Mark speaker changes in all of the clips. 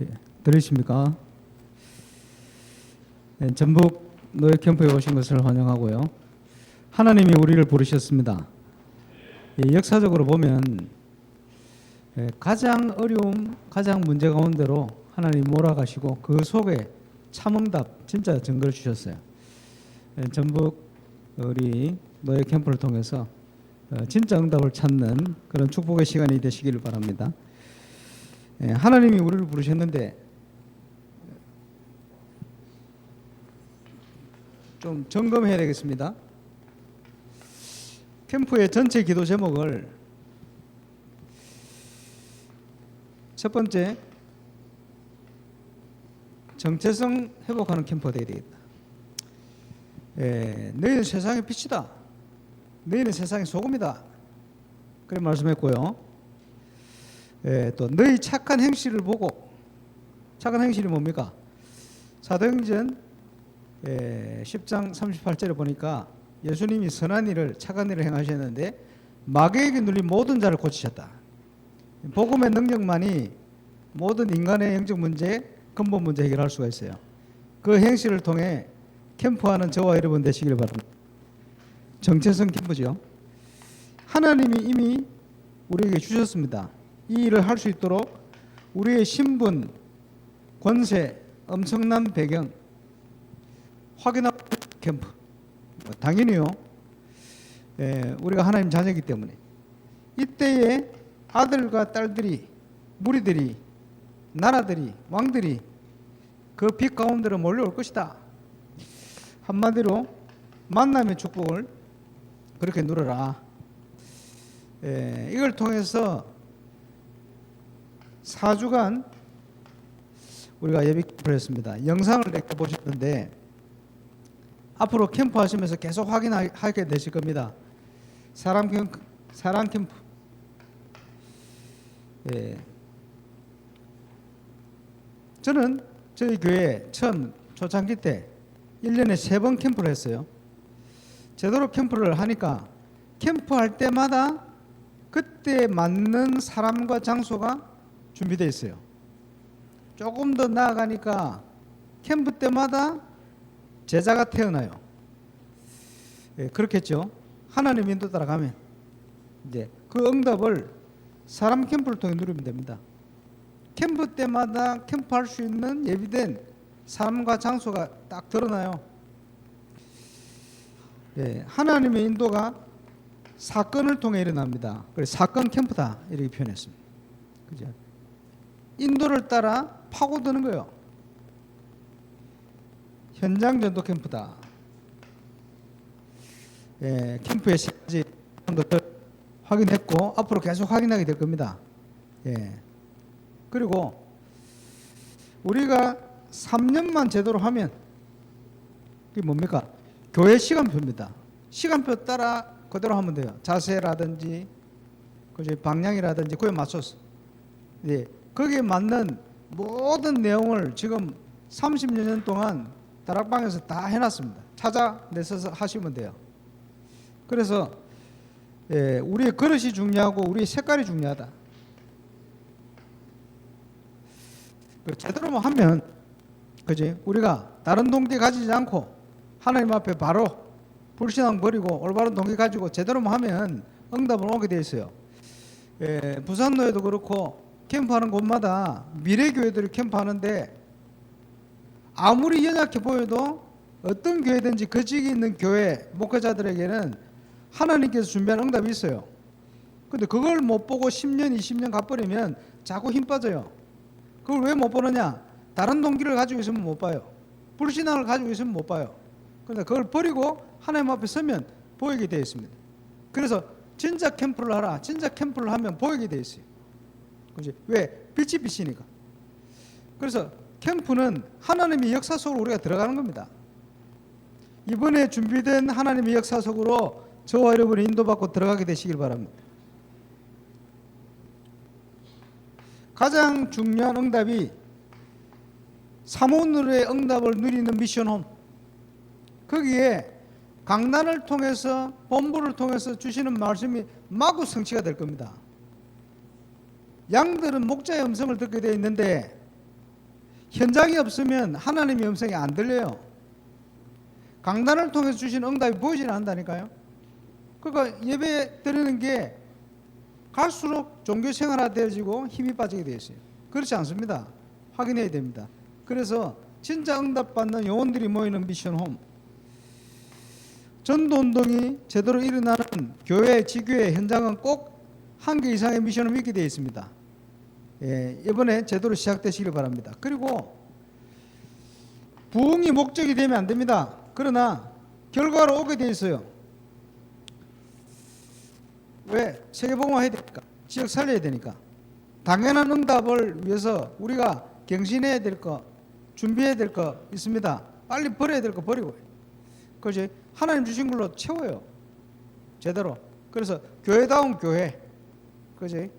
Speaker 1: 예, 들으십니까? 예, 전북 노예 캠프에 오신 것을 환영하고요. 하나님이 우리를 부르셨습니다. 예, 역사적으로 보면 가장 어려움, 가장 문제 가운데로 하나님 몰아가시고 그 속에 참응답, 진짜 증거를 주셨어요. 전북 우리 노예 캠프를 통해서 진짜 응답을 찾는 그런 축복의 시간이 되시기를 바랍니다. 하나님이 우리를 부르셨는데 좀 점검해야 되겠습니다. 캠프의 전체 기도 제목을 첫 번째, 정체성 회복하는 캠프가 되어야 되겠다. 너희는 세상의 빛이다. 너희는 세상의 소금이다. 그렇게 말씀했고요. 또 너희 착한 행실을 보고, 착한 행실이 뭡니까? 사도행전 10장 38절에 보니까 예수님이 선한 일을, 착한 일을 행하셨는데 마귀에게 눌린 모든 자를 고치셨다. 복음의 능력만이 모든 인간의 영적 문제, 근본 문제 해결할 수가 있어요. 그 행실을 통해 캠프하는 저와 여러분 되시길 바랍니다. 정체성 캠프죠. 하나님이 이미 우리에게 주셨습니다. 이 일을 할 수 있도록 우리의 신분, 권세, 엄청난 배경 확인하는 캠프. 당연히요. 우리가 하나님 자녀이기 때문에 이때에 아들과 딸들이, 무리들이, 나라들이, 왕들이 그 빛 가운데로 몰려올 것이다. 한마디로 만남의 축복을 그렇게 누려라. 이걸 통해서 4주간 우리가 예비 캠프를 했습니다. 영상을 보셨는데 앞으로 캠프 하시면서 계속 확인하게 되실 겁니다. 사랑 캠프. 저는 저희 교회 처음 초창기 때 1년에 3번 캠프를 했어요. 제대로 캠프를 하니까 캠프할 때마다 그때 맞는 사람과 장소가 준비되어 있어요. 조금 더 나아가니까 캠프 때마다 제자가 태어나요. 그렇겠죠. 하나님 인도 따라가면 이제 그 응답을 사람 캠프를 통해 누리면 됩니다. 캠프 때마다 캠프할 수 있는 예비된 삶과 장소가 딱 드러나요. 하나님의 인도가 사건을 통해 일어납니다. 그래서 사건 캠프다 이렇게 표현했습니다. 그죠? 인도를 따라 파고드는 거예요. 현장 전도 캠프다. 캠프의 10가지 것들 확인했고 앞으로 계속 확인하게 될 겁니다. 그리고 우리가 3년만 제대로 하면 그게 뭡니까? 교회 시간표입니다. 시간표 따라 그대로 하면 돼요. 자세라든지 방향이라든지 그에 맞춰서 거기에 맞는 모든 내용을 지금 30여 년 동안 다락방에서 다 해놨습니다. 찾아내서 하시면 돼요. 그래서 우리의 그릇이 중요하고 우리의 색깔이 중요하다. 제대로만 하면 그지? 우리가 다른 동기 가지지 않고 하나님 앞에 바로 불신앙 버리고 올바른 동기 가지고 제대로만 하면 응답은 오게 돼 있어요. 부산노예도 그렇고 캠프하는 곳마다 미래교회들이 캠프하는데 아무리 연약해 보여도 어떤 교회든지 거직이 있는 교회 목회자들에게는 하나님께서 준비한 응답이 있어요. 근데 그걸 못 보고 10년, 20년 가버리면 자꾸 힘 빠져요. 그걸 왜 못 보느냐? 다른 동기를 가지고 있으면 못 봐요. 불신앙을 가지고 있으면 못 봐요. 그런데 그걸 버리고 하나님 앞에 서면 보이게 되어 있습니다. 그래서 진짜 캠프를 하라. 진짜 캠프를 하면 보이게 되어 있어요. 그렇지? 왜? 빛이 빛이니까. 그래서 캠프는 하나님의 역사 속으로 우리가 들어가는 겁니다. 이번에 준비된 하나님의 역사 속으로 저와 여러분이 인도받고 들어가게 되시길 바랍니다. 가장 중요한 응답이 사모누르의 응답을 누리는 미션홈. 거기에 강단을 통해서 본부를 통해서 주시는 말씀이 마구 성취가 될 겁니다. 양들은 목자의 음성을 듣게 되어 있는데 현장이 없으면 하나님의 음성이 안 들려요. 강단을 통해서 주신 응답이 보이지는 않는다니까요. 그러니까 예배 드리는 게 갈수록 종교 생활화되어지고 힘이 빠지게 되어 있어요. 그렇지 않습니다. 확인해야 됩니다. 그래서 진짜 응답받는 영혼들이 모이는 미션홈, 전도운동이 제대로 일어나는 교회, 지교회 현장은 꼭 한 개 이상의 미션홈이 있게 되어 있습니다. 예, 이번에 제대로 시작되시길 바랍니다. 그리고 부흥이 목적이 되면 안 됩니다. 그러나 결과로 오게 되어 있어요. 왜? 세계복음화 해야 되니까. 지역 살려야 되니까. 당연한 응답을 위해서 우리가 경신해야 될 거, 준비해야 될 거 있습니다. 빨리 버려야 될 거 버리고. 그렇지? 하나님 주신 걸로 채워요. 제대로. 그래서 교회다운 교회. 그렇지?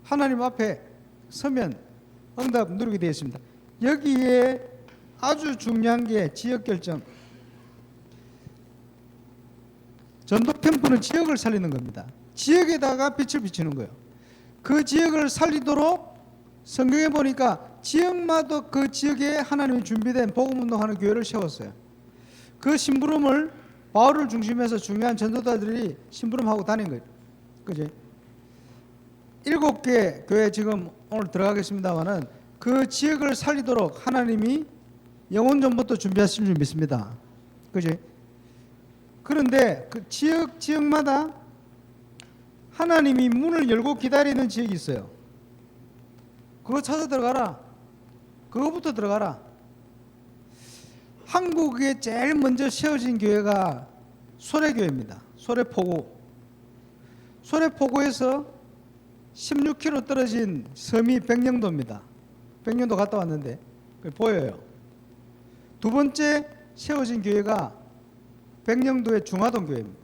Speaker 1: 하나님 앞에 서면 응답 누리게 되어 있습니다. 여기에 아주 중요한 게 지역 결정. 전도 캠프는 지역을 살리는 겁니다. 지역에다가 빛을 비추는 거예요. 그 지역을 살리도록 성경에 보니까 지역마다 그 지역에 하나님이 준비된 복음운동하는 교회를 세웠어요. 그 심부름을 바울을 중심해서 중요한 전도자들이 심부름하고 다닌 거예요. 그죠? 7개 교회 지금 오늘 들어가겠습니다만은 그 지역을 살리도록 하나님이 영혼전부터 준비하실 줄 믿습니다. 그죠? 그런데 그 지역마다 하나님이 문을 열고 기다리는 지역이 있어요. 그거 찾아 들어가라. 그거부터 들어가라. 한국에 제일 먼저 세워진 교회가 소래교회입니다. 소래포구. 소래포구에서 16km 떨어진 섬이 백령도입니다. 백령도 갔다 왔는데 보여요. 두 번째 세워진 교회가 백령도의 중화동 교회입니다.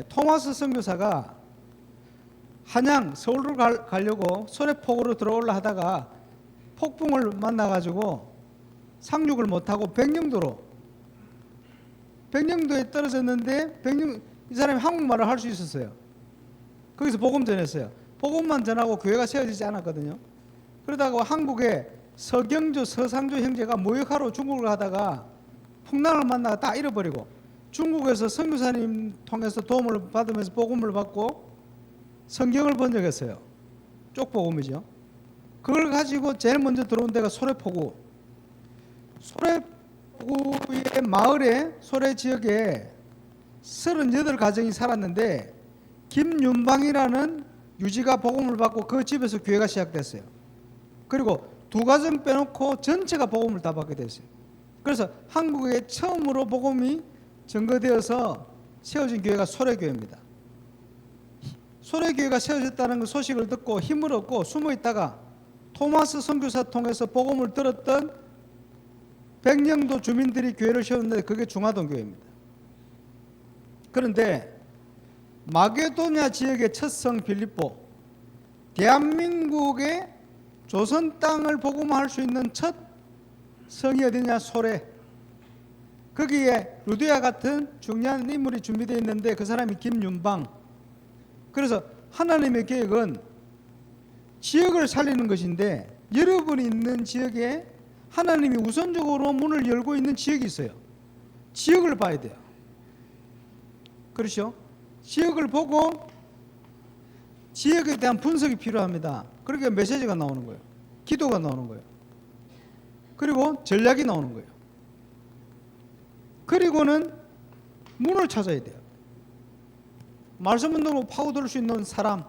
Speaker 1: 토마스 선교사가 한양 서울로 가려고 소래포구로 들어올라 하다가 폭풍을 만나가지고 상륙을 못하고 백령도에 떨어졌는데 이 사람이 한국말을 할 수 있었어요. 거기서 복음 전했어요. 복음만 전하고 교회가 세워지지 않았거든요. 그러다가 한국에 서경조, 서상조 형제가 모욕하러 중국을 가다가 풍랑을 만나가 다 잃어버리고 중국에서 선교사님 통해서 도움을 받으면서 복음을 받고 성경을 번역했어요. 쪽복음이죠. 그걸 가지고 제일 먼저 들어온 데가 소래포구. 소래포구의 마을에 소래 지역에 38가정이 살았는데 김윤방이라는 유지가 복음을 받고 그 집에서 교회가 시작됐어요. 그리고 2가정 빼놓고 전체가 복음을 다 받게 됐어요. 그래서 한국에 처음으로 복음이 증거되어서 세워진 교회가 소래교회입니다. 소래교회가 세워졌다는 그 소식을 듣고 힘을 얻고 숨어 있다가 토마스 선교사 통해서 복음을 들었던 백령도 주민들이 교회를 세웠는데 그게 중화동 교회입니다. 그런데 마게도냐 지역의 첫 성 빌립보, 대한민국의 조선 땅을 복음화할 수 있는 첫 성이 어디냐? 소래. 거기에 루디아 같은 중요한 인물이 준비되어 있는데 그 사람이 김윤방. 그래서 하나님의 계획은 지역을 살리는 것인데 여러분이 있는 지역에 하나님이 우선적으로 문을 열고 있는 지역이 있어요. 지역을 봐야 돼요. 그렇죠? 지역을 보고 지역에 대한 분석이 필요합니다. 그러니까 메시지가 나오는 거예요. 기도가 나오는 거예요. 그리고 전략이 나오는 거예요. 그리고는 문을 찾아야 돼요. 말씀운동으로 파고들 수 있는 사람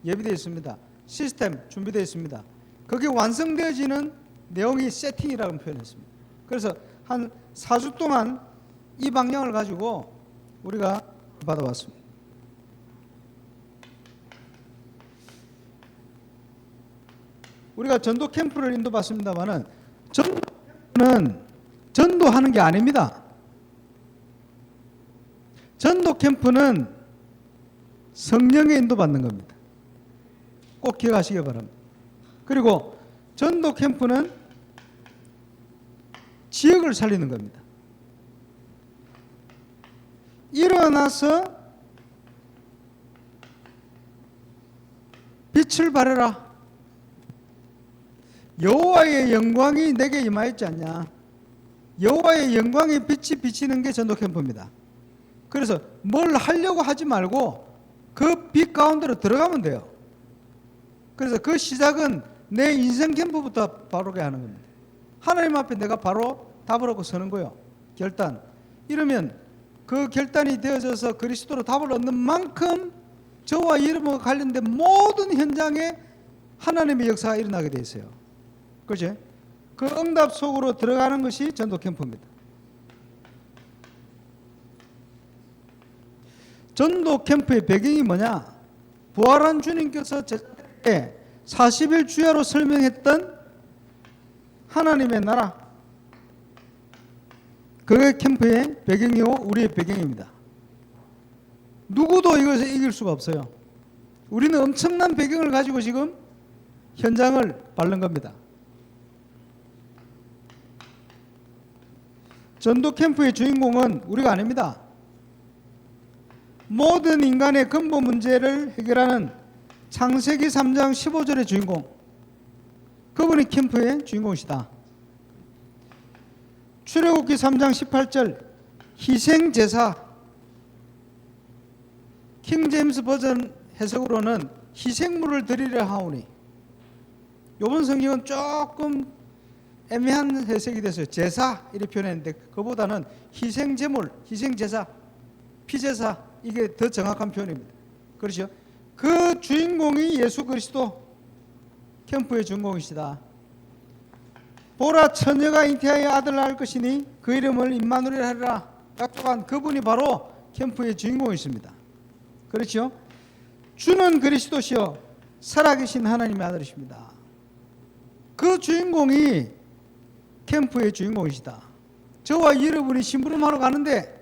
Speaker 1: 예비되어 있습니다. 시스템 준비되어 있습니다. 그게 완성되어지는 내용이 세팅이라고 표현했습니다. 그래서 한 4주 동안 이 방향을 가지고 우리가 받아왔습니다. 우리가 전도 캠프를 인도받습니다만은 전도는 전도하는 게 아닙니다. 전도 캠프는 성령의 인도받는 겁니다. 꼭 기억하시기 바랍니다. 그리고 전도 캠프는 지역을 살리는 겁니다. 일어나서 빛을 발해라. 여호와의 영광이 내게 임하였지 않냐. 여호와의 영광의 빛이 비치는 게 전도 캠프입니다. 그래서 뭘 하려고 하지 말고 그 빛 가운데로 들어가면 돼요. 그래서 그 시작은 내 인생 캠프부터 바로게 하는 겁니다. 하나님 앞에 내가 바로 답을 얻고 서는 거예요. 결단. 이러면 그 결단이 되어져서 그리스도로 답을 얻는 만큼 저와 이름과 관련된 모든 현장에 하나님의 역사가 일어나게 돼 있어요. 그렇죠? 그 응답 속으로 들어가는 것이 전도 캠프입니다. 전도 캠프의 배경이 뭐냐? 부활한 주님께서 제자들에게 40일 주야로 설명했던 하나님의 나라, 그게 캠프의 배경이고 우리의 배경입니다. 누구도 이것을 이길 수가 없어요. 우리는 엄청난 배경을 가지고 지금 현장을 밟는 겁니다. 전도 캠프의 주인공은 우리가 아닙니다. 모든 인간의 근본 문제를 해결하는 창세기 3장 15절의 주인공, 그분이 캠프의 주인공이시다. 출애굽기 3장 18절 희생제사, 킹제임스 버전 해석으로는 희생물을 드리려 하오니, 이번 성경은 조금 애매한 해석이 됐어요. 제사 이렇게 표현했는데 그보다는 희생제물, 희생제사, 피제사, 이게 더 정확한 표현입니다. 그렇죠? 그 주인공이 예수 그리스도, 캠프의 주인공이시다. 보라, 처녀가 잉태하여 아들을 낳을 것이니 그 이름을 임마누엘 하리라 약속한 그분이 바로 캠프의 주인공이십니다. 그렇죠? 주는 그리스도시요 살아계신 하나님의 아들이십니다. 그 주인공이 캠프의 주인공이시다. 저와 여러분이 심부름하러 가는데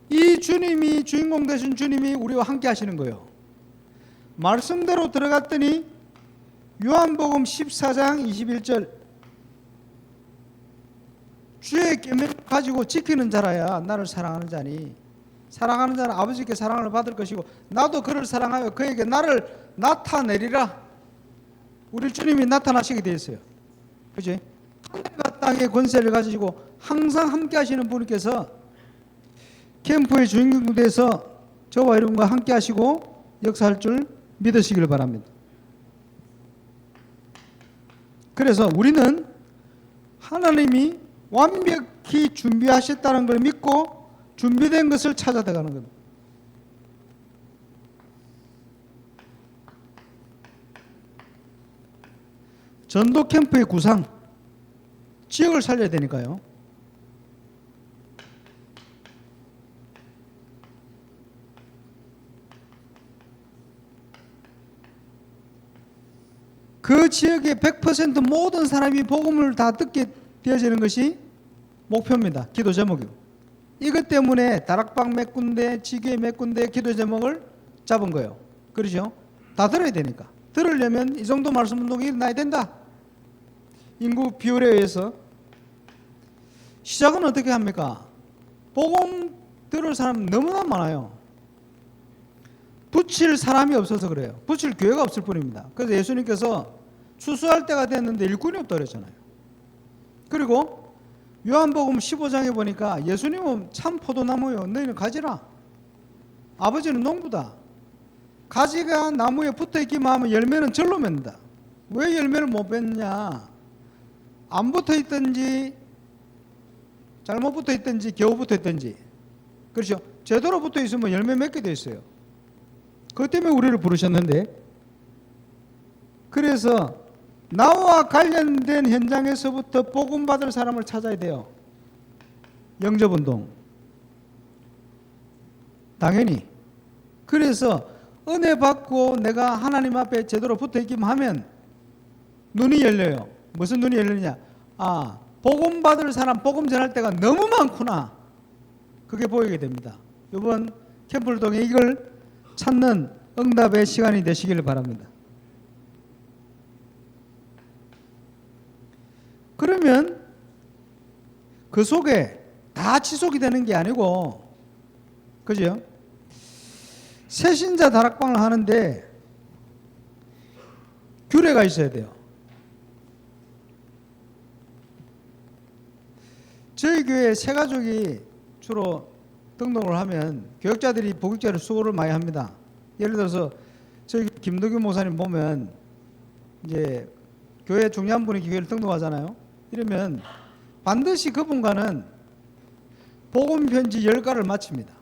Speaker 1: 이 주님이, 주인공 되신 주님이 우리와 함께 하시는 거예요. 말씀대로 들어갔더니 요한복음 14장 21절 주의 계명을 가지고 지키는 자라야 나를 사랑하는 자니, 사랑하는 자는 아버지께 사랑을 받을 것이고 나도 그를 사랑하여 그에게 나를 나타내리라. 우리 주님이 나타나시게 되어 있어요. 그죠? 하늘과 땅의 권세를 가지고 항상 함께 하시는 분께서 캠프의 주인공 돼서 저와 여러분과 함께 하시고 역사할 줄 믿으시길 바랍니다. 그래서 우리는 하나님이 완벽히 준비하셨다는 걸 믿고 준비된 것을 찾아가는 겁니다. 전도 캠프의 구상, 지역을 살려야 되니까요. 그 지역의 100% 모든 사람이 복음을 다 듣게 되어지는 것이 목표입니다. 기도 제목이고. 이것 때문에 다락방 몇 군데, 지교회 몇 군데 기도 제목을 잡은 거예요. 그렇죠? 다 들어야 되니까. 들으려면 이 정도 말씀 운동이 일어나야 된다. 인구 비율에 의해서. 시작은 어떻게 합니까? 복음 들을 사람 너무나 많아요. 붙일 사람이 없어서 그래요. 붙일 교회가 없을 뿐입니다. 그래서 예수님께서 추수할 때가 됐는데 일꾼이 없다고 그랬잖아요. 그리고 요한복음 15장에 보니까 예수님은 참 포도나무요 너희는 가지라. 아버지는 농부다. 가지가 나무에 붙어있기만 하면 열매는 절로 맺는다. 왜 열매를 못 맺냐? 안 붙어있든지 잘못 붙어있든지 겨우 붙어있든지, 그렇죠? 제대로 붙어있으면 열매 맺게 돼 있어요. 그것 때문에 우리를 부르셨는데, 그래서 나와 관련된 현장에서부터 복음 받을 사람을 찾아야 돼요. 영접운동 당연히. 그래서 은혜 받고 내가 하나님 앞에 제대로 붙어있기만 하면 눈이 열려요. 무슨 눈이 열리느냐? 아, 복음 받을 사람, 복음 전할 때가 너무 많구나. 그게 보이게 됩니다. 이번 캠프를 통해 이걸 찾는 응답의 시간이 되시기를 바랍니다. 그러면 그 속에 다 지속이 되는 게 아니고, 그죠? 새신자 다락방을 하는데 규례가 있어야 돼요. 교회 새 가족이 주로 등록을 하면 교역자들이 복역자를 수고를 많이 합니다. 예를 들어서 저희 김도규 목사님 보면 이제 교회 중요한 분이 교회를 등록하잖아요. 이러면 반드시 그분과는 복음 편지 10가를 마칩니다.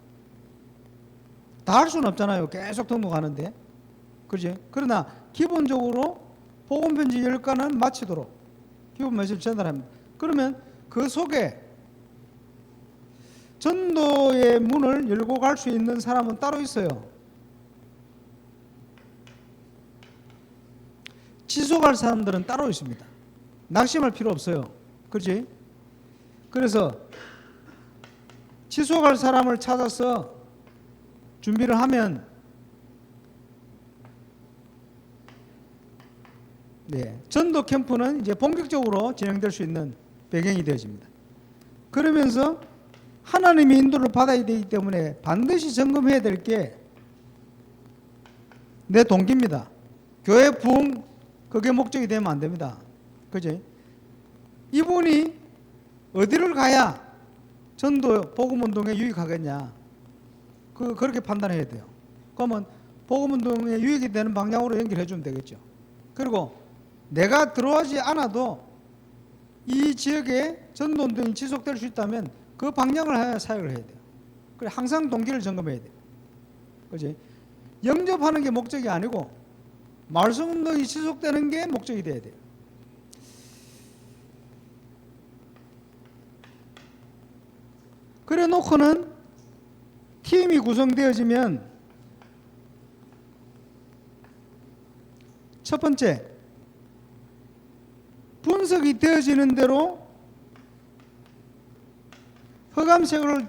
Speaker 1: 다 할 수는 없잖아요. 계속 등록하는데. 그렇지? 그러나 기본적으로 복음 편지 10가는 마치도록 기본 메시지를 전달합니다. 그러면 그 속에 전도의 문을 열고 갈 수 있는 사람은 따로 있어요. 지속할 사람들은 따로 있습니다. 낙심할 필요 없어요. 그렇지? 그래서 지속할 사람을 찾아서 준비를 하면 전도 캠프는 이제 본격적으로 진행될 수 있는 배경이 되어집니다. 그러면서 하나님의 인도를 받아야 되기 때문에 반드시 점검해야 될 게 내 동기입니다. 교회 부흥 그게 목적이 되면 안 됩니다. 그지? 이분이 어디를 가야 전도 복음운동에 유익하겠냐? 그렇게 판단해야 돼요. 그러면 복음운동에 유익이 되는 방향으로 연결해 주면 되겠죠. 그리고 내가 들어오지 않아도 이 지역에 전도운동이 지속될 수 있다면 그 방향을 하여 사역을 해야 돼요. 그래 항상 동기를 점검해야 돼요. 그지? 영접하는 게 목적이 아니고 말씀 운동이 지속되는 게 목적이 돼야 돼요. 그래 놓고는 팀이 구성되어지면 첫 번째 분석이 되어지는 대로 흑암색을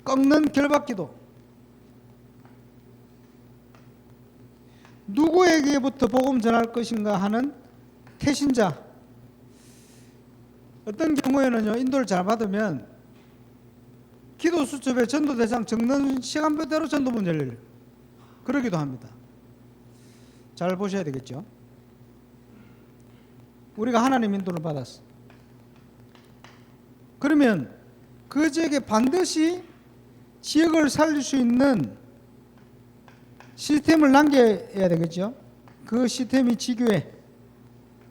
Speaker 1: 꺾는 결박기도, 누구에게부터 복음 전할 것인가 하는 태신자. 어떤 경우에는요, 인도를 잘 받으면 기도 수첩에 전도 대상 적는 시간표대로 전도문 열려요. 그러기도 합니다. 잘 보셔야 되겠죠. 우리가 하나님 인도를 받았어. 그러면 그 지역에 반드시 지역을 살릴 수 있는 시스템을 남겨야 되겠죠. 그 시스템이 지교회,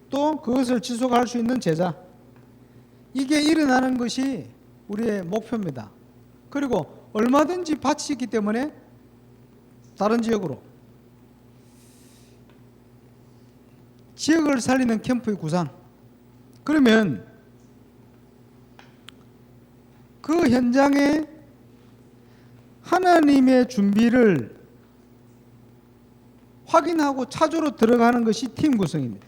Speaker 1: 또 그것을 지속할 수 있는 제자. 이게 일어나는 것이 우리의 목표입니다. 그리고 얼마든지 밭이 있기 때문에 다른 지역으로 지역을 살리는 캠프의 구상. 그러면 그 현장에 하나님의 준비를 확인하고 찾으러 들어가는 것이 팀 구성입니다.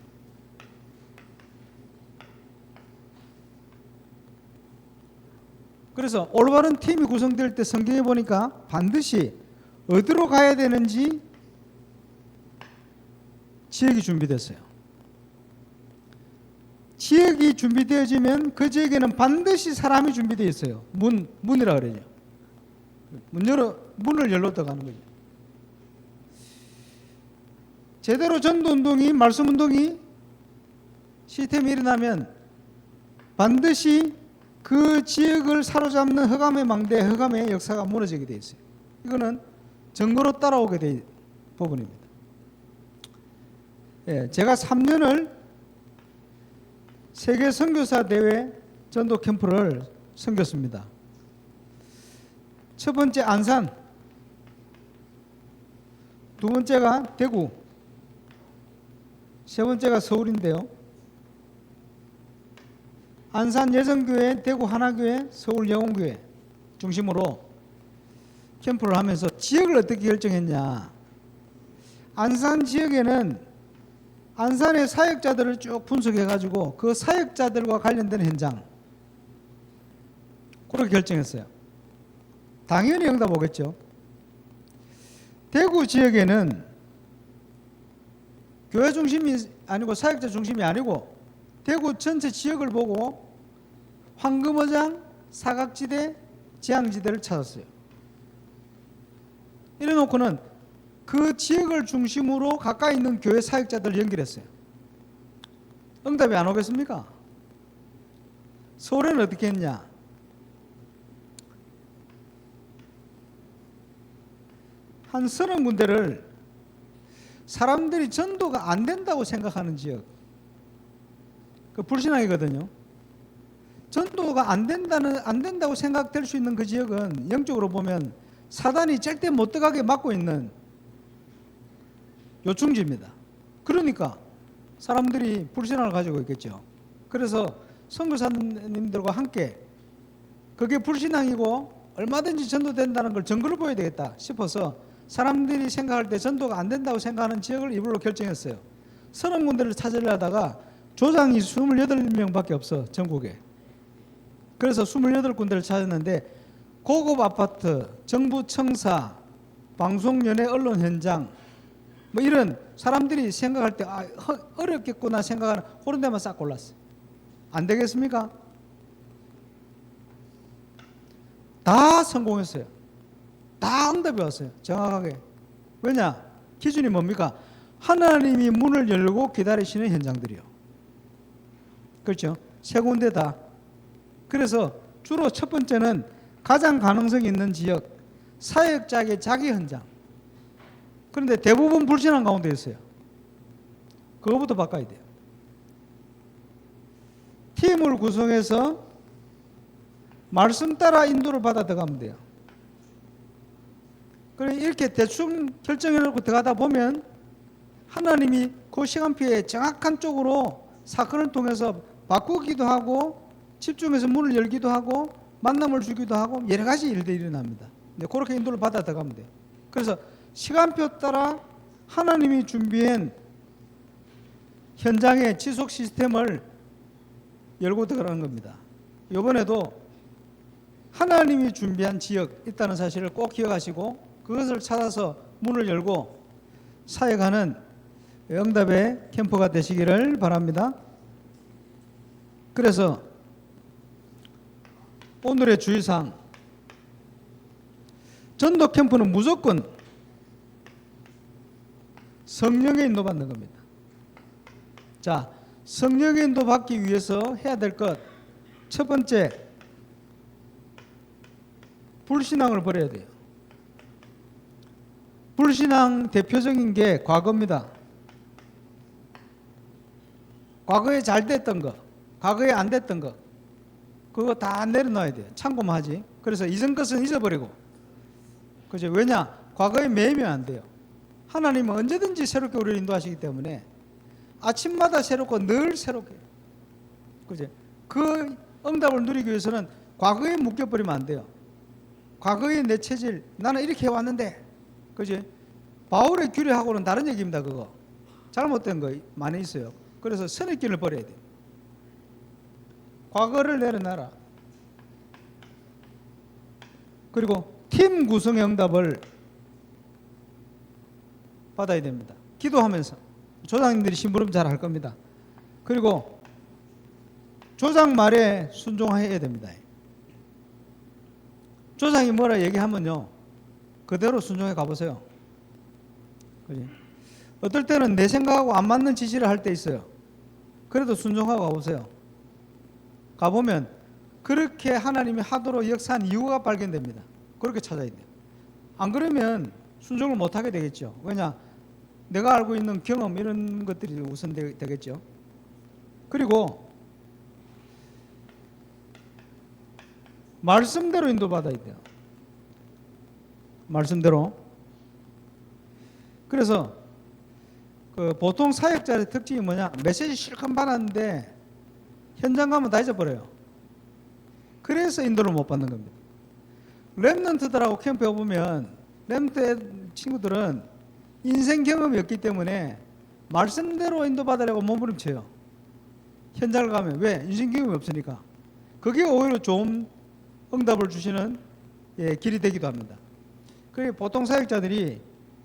Speaker 1: 그래서 올바른 팀이 구성될 때 성경에 보니까 반드시 어디로 가야 되는지 지역이 준비됐어요. 지역이 준비되어지면 그 지역에는 반드시 사람이 준비되어 있어요. 문이라 그러죠. 문을 열러 들어가는 거죠. 제대로 전도운동이, 말씀운동이 시스템이 일어나면 반드시 그 지역을 사로잡는 흑암의 망대, 흑암의 역사가 무너지게 되어 있어요. 이거는 증거로 따라오게 될 부분입니다. 제가 3년을 세계 선교사 대회 전도 캠프를 섬겼습니다. 첫 번째 안산, 두 번째가 대구, 세 번째가 서울인데요. 안산 예정교회, 대구 하나교회, 서울 영혼교회 중심으로 캠프를 하면서 지역을 어떻게 결정했냐. 안산 지역에는 안산의 사역자들을 쭉 분석해가지고 그 사역자들과 관련된 현장 그렇게 결정했어요. 당연히 응답 오겠죠. 대구 지역에는 교회 중심이 아니고 사역자 중심이 아니고 대구 전체 지역을 보고 황금어장, 사각지대, 지향지대를 찾았어요. 이래놓고는 그 지역을 중심으로 가까이 있는 교회 사역자들을 연결했어요. 응답이 안 오겠습니까? 서울에는 어떻게 했냐? 한 30군데를 사람들이 전도가 안 된다고 생각하는 지역, 그 불신앙이거든요. 전도가 안 된다고 생각될 수 있는 그 지역은 영적으로 보면 사단이 절대 못 들어가게 막고 있는 요충지입니다. 그러니까 사람들이 불신앙을 가지고 있겠죠. 그래서 선교사님들과 함께 그게 불신앙이고 얼마든지 전도된다는 걸 증거를 보여야 되겠다 싶어서 사람들이 생각할 때 전도가 안 된다고 생각하는 지역을 이불로 결정했어요. 30군데를 찾으려다가 조장이 28명밖에 없어, 전국에. 그래서 28군데를 찾았는데 고급 아파트, 정부 청사, 방송연예 언론 현장, 뭐 이런 사람들이 생각할 때 어렵겠구나 생각하는 그런 데만 싹 골랐어요. 안 되겠습니까? 다 성공했어요. 다 응답이 왔어요. 정확하게. 왜냐? 기준이 뭡니까? 하나님이 문을 열고 기다리시는 현장들이요. 그렇죠? 세 군데다. 그래서 주로 첫 번째는 가장 가능성이 있는 지역, 사역자의 자기 현장. 그런데 대부분 불신앙 가운데 있어요. 그거부터 바꿔야 돼요. 팀을 구성해서 말씀 따라 인도를 받아 들어가면 돼요. 그래 이렇게 대충 결정해놓고 들어가다 보면 하나님이 그 시간표에 정확한 쪽으로 사건을 통해서 바꾸기도 하고 집중해서 문을 열기도 하고 만남을 주기도 하고 여러 가지 일들이 일어납니다. 네, 그렇게 인도를 받아 들어가면 돼요. 그래서 시간표 따라 하나님이 준비한 현장의 지속 시스템을 열고 들어가는 겁니다. 이번에도 하나님이 준비한 지역 있다는 사실을 꼭 기억하시고 그것을 찾아서 문을 열고 사역하는 응답의 캠프가 되시기를 바랍니다. 그래서 오늘의 주의사항, 전도 캠프는 무조건 성령의 인도받는 겁니다. 자, 성령의 인도 받기 위해서 해야 될 것, 첫 번째, 불신앙을 버려야 돼요. 불신앙 대표적인 게 과거입니다. 과거에 잘 됐던 거, 과거에 안 됐던 거, 그거 다 내려놔야 돼요. 참고만 하지. 그래서 이전 것은 잊어버리고. 그죠? 왜냐? 과거에 매이면 안 돼요. 하나님은 언제든지 새롭게 우리를 인도하시기 때문에 아침마다 새롭고 늘 새롭게. 그죠? 그 응답을 누리기 위해서는 과거에 묶여버리면 안 돼요. 과거의 내 체질, 나는 이렇게 해왔는데, 그지? 바울의 규례하고는 다른 얘기입니다, 그거. 잘못된 거 많이 있어요. 그래서 선입견을 버려야 돼요. 과거를 내려놔라. 그리고 팀 구성의 응답을 받아야 됩니다. 기도하면서. 조장님들이 심부름 잘 할 겁니다. 그리고 조장 말에 순종해야 됩니다. 조장이 뭐라 얘기하면요, 그대로 순종해 가보세요. 그지? 어떨 때는 내 생각하고 안 맞는 지시를 할 때 있어요. 그래도 순종하고 가보세요. 가보면 그렇게 하나님이 하도록 역사한 이유가 발견됩니다. 그렇게 찾아야 돼요. 안 그러면 순종을 못하게 되겠죠. 왜냐? 내가 알고 있는 경험 이런 것들이 우선 되겠죠. 그리고 말씀대로 인도받아야 돼요. 말씀대로. 그래서 그 보통 사역자의 특징이 뭐냐? 메시지 실컷 받았는데 현장 가면 다 잊어버려요. 그래서 인도를 못 받는 겁니다. 렘넌트들하고 캠프에 보면 렘넌트 친구들은 인생 경험이 없기 때문에 말씀대로 인도받으려고 몸부림쳐요. 현장을 가면. 왜? 인생 경험이 없으니까. 그게 오히려 좋은 응답을 주시는 길이 되기도 합니다. 그게 보통 사역자들이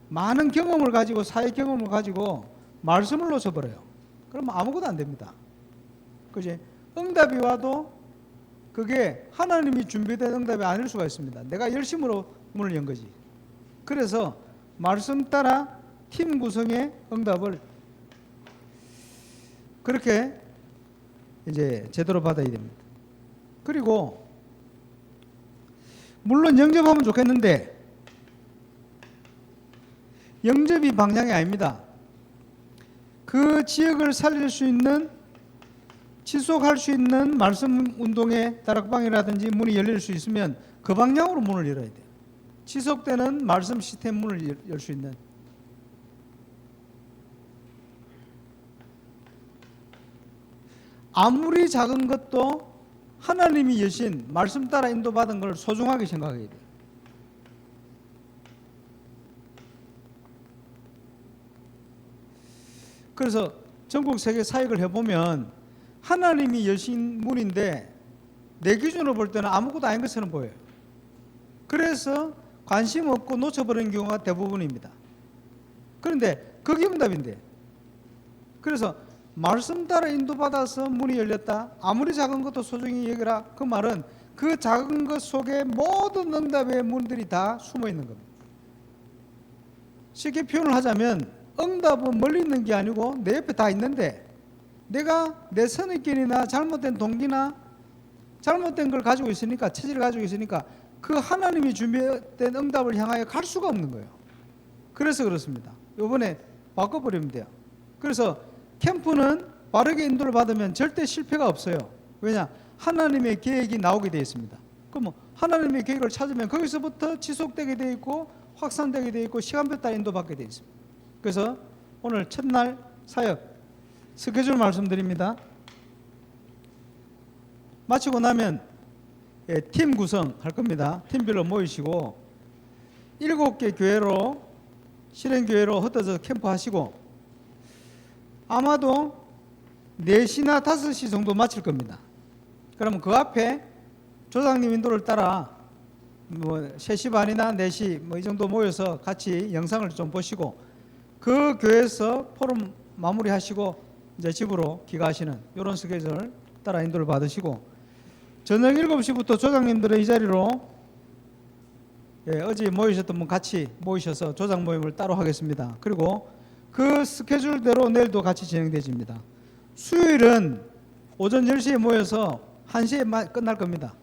Speaker 1: 많은 경험을 가지고 사역 경험을 가지고 말씀을 놓쳐버려요. 그러면 아무것도 안 됩니다. 그지? 응답이 와도 그게 하나님이 준비된 응답이 아닐 수가 있습니다. 내가 열심으로 문을 연 거지. 그래서 말씀 따라 팀 구성의 응답을 그렇게 이제 제대로 받아야 됩니다. 그리고 물론 영접하면 좋겠는데 영접이 방향이 아닙니다. 그 지역을 살릴 수 있는, 지속할 수 있는 말씀 운동의 다락방이라든지 문이 열릴 수 있으면 그 방향으로 문을 열어야 돼요. 지속되는 말씀 시스템 문을 열 수 있는. 아무리 작은 것도 하나님이 여신 말씀 따라 인도받은 걸 소중하게 생각해야 돼요. 그래서 전국 세계 사역을 해보면 하나님이 여신 문인데 내 기준으로 볼 때는 아무것도 아닌 것처럼 보여요. 그래서 관심 없고 놓쳐버리는 경우가 대부분입니다. 그런데 그게 응답인데, 그래서 말씀 따라 인도받아서 문이 열렸다, 아무리 작은 것도 소중히 여기라, 그 말은 그 작은 것 속에 모든 응답의 문들이 다 숨어 있는 겁니다. 쉽게 표현을 하자면 응답은 멀리 있는 게 아니고 내 옆에 다 있는데, 내가 내 선입견이나 잘못된 동기나 잘못된 걸 가지고 있으니까, 체질을 가지고 있으니까 그 하나님이 준비된 응답을 향하여 갈 수가 없는 거예요. 그래서 그렇습니다. 이번에 바꿔버리면 돼요. 그래서 캠프는 바르게 인도를 받으면 절대 실패가 없어요. 왜냐? 하나님의 계획이 나오게 되어 있습니다. 그럼 하나님의 계획을 찾으면 거기서부터 지속되게 되어 있고 확산되게 되어 있고 시간표 따라 인도받게 되어 있습니다. 그래서 오늘 첫날 사역 스케줄 말씀드립니다. 마치고 나면 팀 구성할 겁니다. 팀별로 모이시고 7개 교회로, 실행교회로 흩어져서 캠프 하시고 아마도 4시나 5시 정도 마칠 겁니다. 그러면 그 앞에 조장님 인도를 따라 3시 반이나 4시 이 정도 모여서 같이 영상을 좀 보시고 그 교회에서 포럼 마무리하시고 이제 집으로 귀가하시는 이런 스케줄 따라 인도를 받으시고, 저녁 7시부터 조장님들은 이 자리로 어제 모이셨던 분 같이 모이셔서 조장 모임을 따로 하겠습니다. 그리고 그 스케줄대로 내일도 같이 진행되집니다. 수요일은 오전 10시에 모여서 1시에 끝날 겁니다.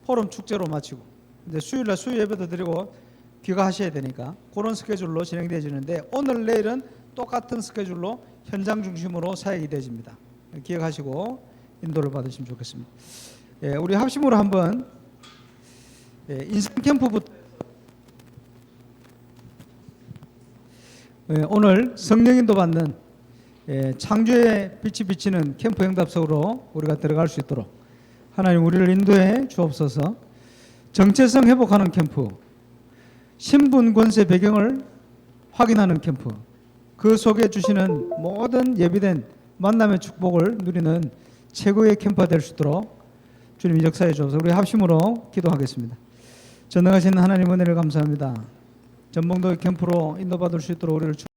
Speaker 1: 포럼 축제로 마치고 이제 수요일날 수요 예배도 드리고 귀가하셔야 되니까 그런 스케줄로 진행되지는데, 오늘 내일은 똑같은 스케줄로 현장 중심으로 사역이 되집니다. 기억하시고 인도를 받으시면 좋겠습니다. 우리 합심으로 한번 인생 캠프부터 오늘 성령 인도 받는 창조의 빛이 비치는 캠프 응답 속으로 우리가 들어갈 수 있도록 하나님 우리를 인도해 주옵소서. 정체성 회복하는 캠프, 신분 권세 배경을 확인하는 캠프, 그 속에 주시는 모든 예비된 만남의 축복을 누리는 최고의 캠프가 될 수 있도록 주님 역사해 주옵소서. 우리 합심으로 기도하겠습니다. 전능하신 하나님 은혜를 감사합니다. 전봉도 캠프로 인도받을 수 있도록 우리를